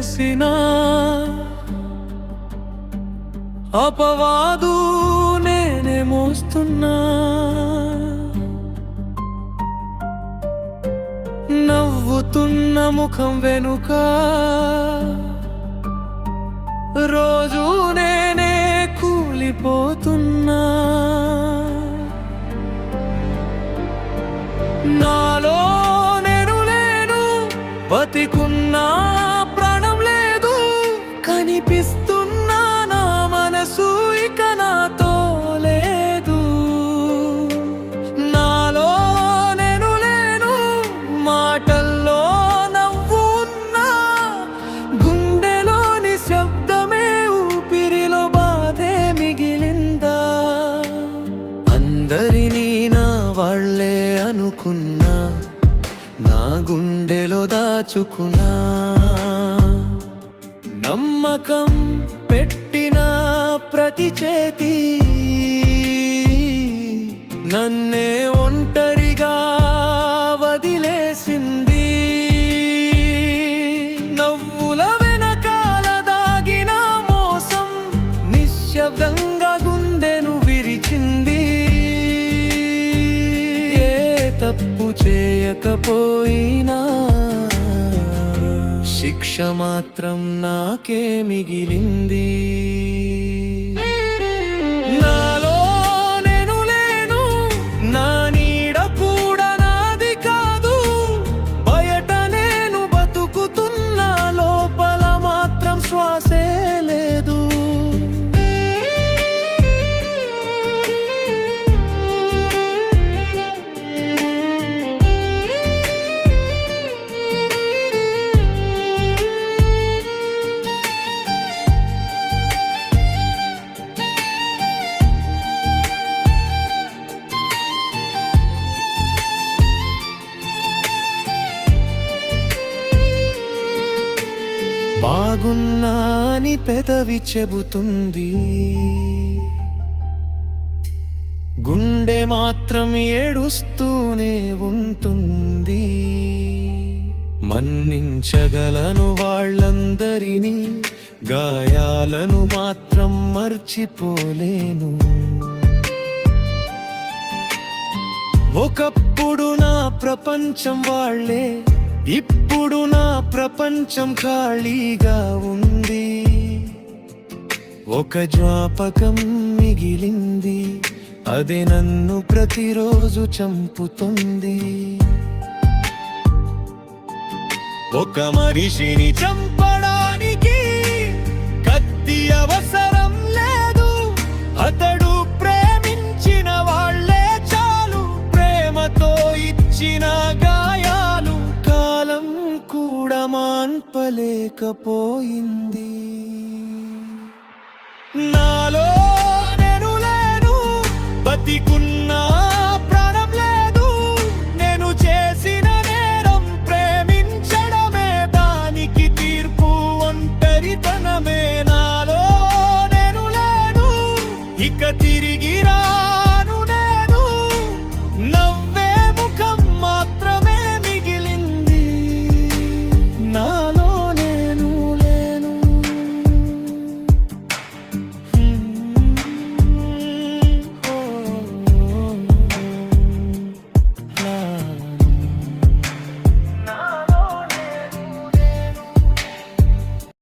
వేసిన అపవాదు నేనే మోస్తున్నా. నవ్వుతున్న ముఖం వెనుక రోజు నేనే కూలిపోతున్నా. నాలో నేను లేను, బతికున్నా ప్రాణం లేదు. కనిపిస్తున్నా నా మనసు ఇక నాతో లేదు. నాలో నేను లేను, మాటల్లో నవ్వు ఉన్నా. గుండెలోని శబ్దమే ఊపిరిలో బాధే మిగిలిందా. అందరినీ నా వాళ్ళే అనుకున్నా, నా గుండెలో దాచుకున్నా. నమ్మకం పెట్టిన ప్రతి చేతి నన్నే ఒంటరిగా వదిలేసింది. నవ్వుల వెనకాల దాగిన మోసం నిశ్శబ్దంగా గుండెను విరిచింది. ఏ తప్పు చేయకపోయినా శిక్ష మాత్రం నాకే మిగిలింది. నాలో నేను లేను, నా నీడ కూడా నాది కాదు. బయట నేను బతుకుతున్నా, లోపల మాత్రం శ్వాసే లేదు. బాగున్నా అని పెదవి చెబుతుంది, గుండె మాత్రం ఏడుస్తూనే ఉంటుంది. మన్నించగలను వాళ్ళందరినీ, గాయాలను మాత్రం మర్చిపోలేను. ఒకప్పుడు నా ప్రపంచం వాళ్ళే, ఇప్పుడు నా ప్రపంచం ఖాళీగా ఉంది. ఒక జ్ఞాపకం మిగిలింది, అది నన్ను ప్రతిరోజు చంపుతుంది. ఒక మనిషిని చంపడానికి కత్తి అవసరం లేదు. అతడు ప్రేమించిన వాళ్ళే చాలు, ప్రేమతో ఇచ్చిన గాయాలు కాలం కూడా మాన్పలేకపోయింది. నాలో నేను లేను, బతికున్నా ప్రాణం లేదు. నేను చేసిన నేరం ప్రేమించడమే, దానికి తీర్పు ఒంటరితనమే. నాలో నేను లేను, ఇక తిరిగి రా.